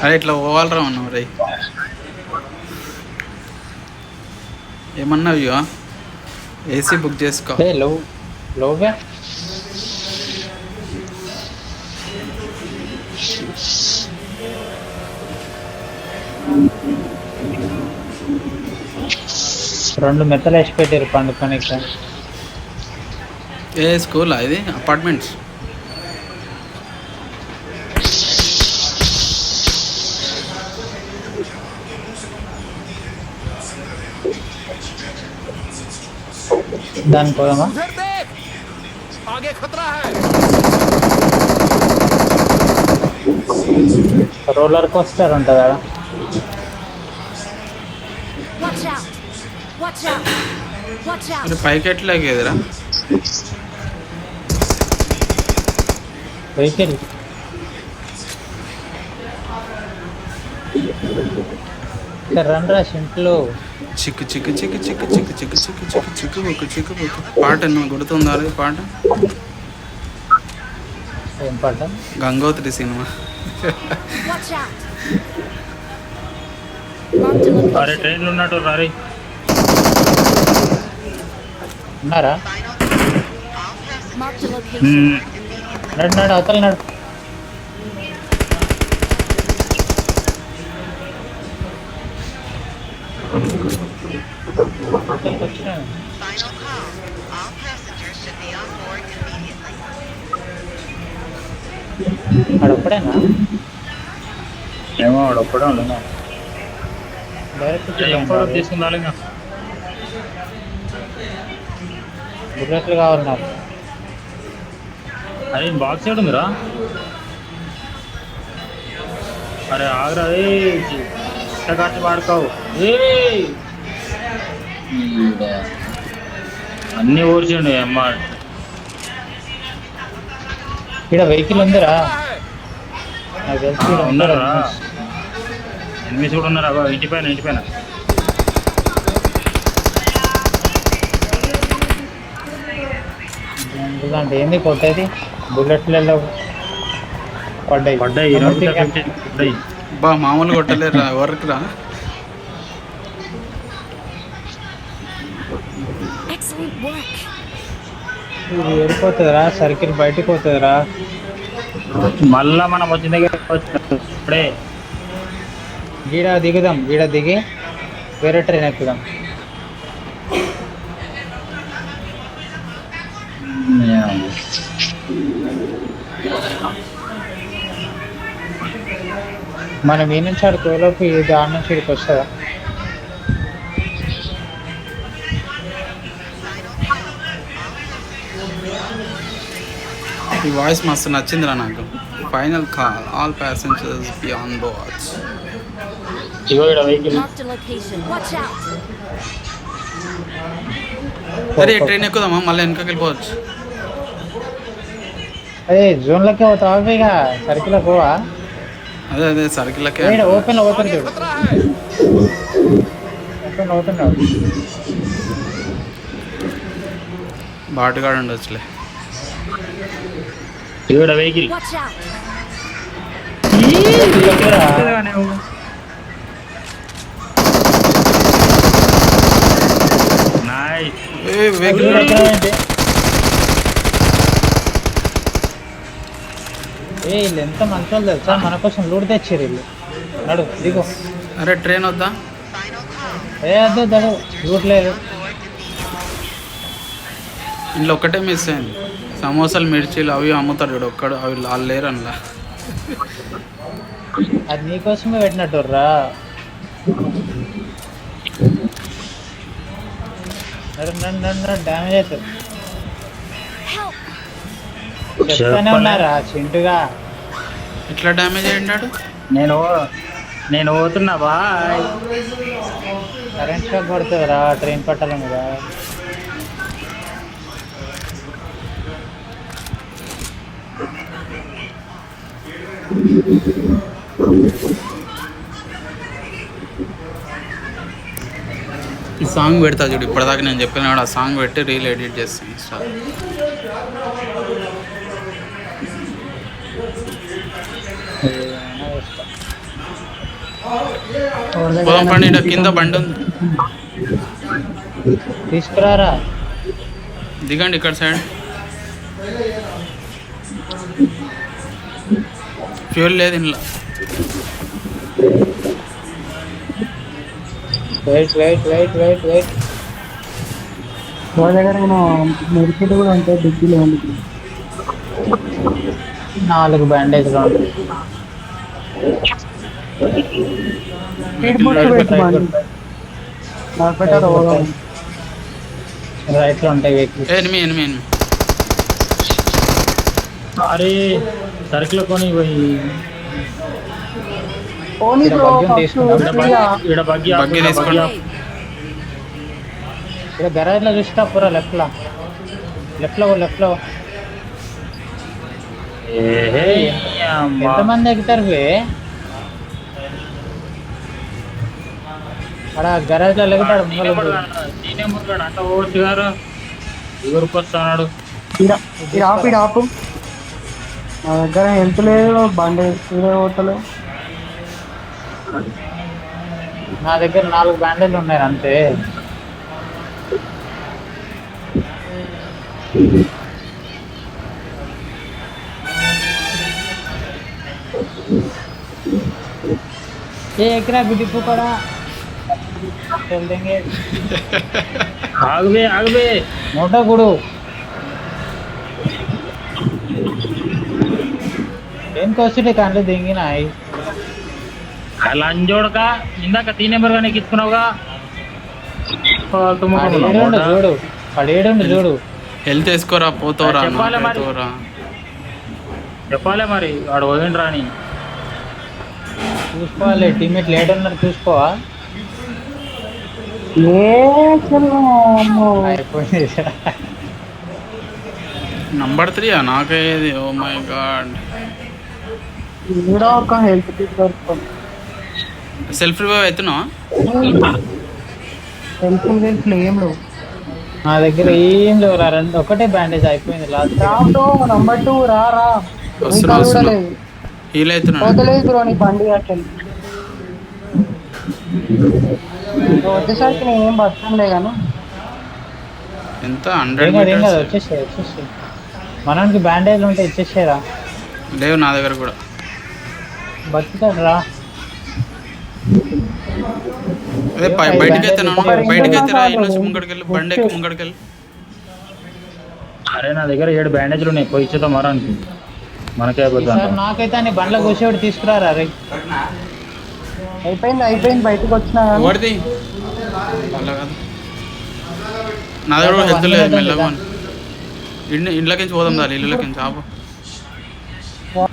అరే ఇట్లా పోవాలరా ఉన్నావు రే. ఏమన్నావు ఇవా ఏసీ బుక్ చేసుకో. లోగా రెండు మెత్తలు వేసి పెట్టారు పండుకొని. ఏ స్కూలా ఇది అపార్ట్మెంట్స్? దాని పోదామా? రోలర్ కోస్టర్ ఉంటుందా? పైకి ఎట్లా ఎగేదిరా? వెహికల్ రన్ రా ఇంట్లో. చిక్కు చిక్కు చిక్కు చిక్కు చిక్కు చిక్కు చిక్కు చిక్కు చిక్కు బుక్కు చిక్కు బుక్కు పాట గుర్తుందా పాట? ఏం పాట? గంగోత్రి సినిమా. అరే ట్రైన్లు ఉన్నట్టు రారీ ఉన్నారా? నడు నడు అవతల నడు. అడొక్కడేనా? ఏమో అడొక్కడే ఉండదు. డైరెక్ట్ తీసుకుందాలి. బుల్లెట్లు కావాలి నాకు. అరే బాక్స్ ఏడుందిరా? అరే ఆగరా కాచి వాడుకోవు. అన్నీ ఊర్చండి అమ్మ. ఇక్కడ వెహికల్ ఉందిరా నాకు తెలిసి. ఉన్నారా? ఎనిమిది కూడా ఉన్నారా? ఇంటి పైన అంటే ఏంది కొట్టేది? బుల్లెట్లలో పడ్డాయి. బా మామూలు కొట్టలేరా వర్క్ రా. ఇది వెళ్ళిపోతుందిరా, సర్కిల్ బయటకు పోతుందిరా. మళ్ళా మనం వచ్చిన దగ్గర ఇప్పుడే గీడ దిగుదాం. గీడ దిగి వేరే ట్రైన్ ఎక్కుదాం. మనం ఈ నుంచి ఆడు తోలోపు ఇది ఆడ నుంచి ఇక్కడికి వస్తుందా? ఈ వాయిస్ మస్తు నచ్చిందిరా నాకు. Final call, all passengers be on board. సరే ట్రైన్ ఎక్కుదామా? మళ్ళీ వెనకకి వెళ్ళిపోవచ్చు. అదే జోన్లకే పోతావా? ఇక సర్కిల్ పోవా? అదే సర్కిల్కే. ఓపెన్ ఓపెన్ చూడు. ఓపెన్ బాటుగాడు ఉండొచ్చులే. వెహికల్ వీళ్ళు ఎంత మంచోళ్ళు తెలుసా? మన కోసం లూట్ తెచ్చారు వీళ్ళు. నడు దిగు. అరే ట్రైన్ వద్దా? వద్దు దడు, లూట్ లేదు. ఇంట్లో ఒక్కటే మిస్ అయింది. సమోసాలు మిర్చీలు అవి అమ్ముతాడు చూడు ఒక్కడు. అవి వాళ్ళు లేరు అందులో. అది నీకోసమే పెట్టినట్టు రా. డ్యామేజ్ అవుతుంది. చెప్తానే ఉన్నారా చింటుగా? ఇట్లా డ్యామేజ్ అయ్యాడు. నేను పోతున్నా బాయ్. కరెంట్ షాక్ పడుతుంది రా ట్రైన్ పట్టాల మీద. ఈ సాంగ్ పెడతా చూడు. ఇప్పటిదాకా నేను చెప్పిన ఆ సాంగ్ పెట్టి రీల్ ఎడిట్ చేస్తాను ఇన్స్టా. పోదాం పండి, ఈడ కింద బండి ఉంది. తీసుకురారా. దిగండి ఇక్కడ సైడ్. ఫ్యూల్ లేదు ఇంట్లో. Wait wait wait wait wait. వాళ్ళ దగ్గర మెడిసిన్ కూడా ఉంటాయి డిగ్రీలో ఉంది. 4 బ్యాండేజ్లు ఉంటాయి. రైట్ లో ఉంటాయి వెహికల్స్. Enemy enemy enemy. అరే సరుకులు కొని పోయి ఈడ బగ్గి బగ్గి తీసుకోండి. ఇక్కడ గరాజ్ లో చూస్తా పూరా లెఫ్ట్ లో లెఫ్ట్ లో ఎంతమంది ఎక్కుతారు అక్కడ గరాజ్ లో ఎగుతాడు. అంట ఓటు గారు ఎగురుకొస్తున్నాడు. ఆపు నా దగ్గర హెల్త్ లేదు, బండి పోతలేదు. నా దగ్గర 4 బ్యాండేజ్లు ఉన్నాయి అంతే. ఎక్కడా గుడిపు కూడా ఆగబే మోటో గుడు దేనికొచ్చి కండ్లు దింగినాయి. లంజోడక ఇందాక 3 నెంబర్ గానే ఎక్కించుకున్నావుగా. చూడు పడేడు చూడు. హెల్త్ వేసుకోరా, పోతావురా. చెప్పాలే మరి వాడు పోయిండు రాని. చూసుకోవాలి టీమేట్ లేట్ ఉన్నారు చూసుకోవా. అయిపోయింది. నంబర్ 3 నాకేది. Oh my God. ఒక హెల్త్ సెల్ఫ్ రివైవ్ అవుతున్నావా? హెల్త్ ఏం లేవు నా దగ్గర. ఏం లేవు రా, ఒకటే బ్యాండేజ్ అయిపోయింది. లాస్ట్ నంబర్ 2 రా వస్తున్నా. హీల్ అవుతున్నా. పోతలేదు బ్రో నీ బండి అట్లా. వచ్చేసరికి నేనేం బతకంలే కానీ. ఎంత 100 మీటర్స్ వచ్చేసి మనకి బ్యాండేజ్ ఉంటే ఇచ్చేసేరా. లేవు నా దగ్గర కూడా. బతుకుతాడు రా. అదే బయటకైతే రా. ఇల్లు నుంచి ముంగడికెళ్ళి బండి ఎక్కి ముంగడికెళ్ళి. అరే నా దగ్గర 7 బ్యాండేజ్లు ఉన్నాయి. పోయి ఇచ్చేద్దాం మరానికి. మనకే అయిపోతుంది. నాకైతే అని బండ్ల కూర్చోబెట్టి తీసుకురారా. రే అయిపోయింది బయటకు వచ్చిన. ఓడిది అలా కాదు, నా దగ్గర హెల్త్ లేదు. మెల్లగా ఇంట్లోకి పోదాం. దాని ఇల్లులోకి ఆపు.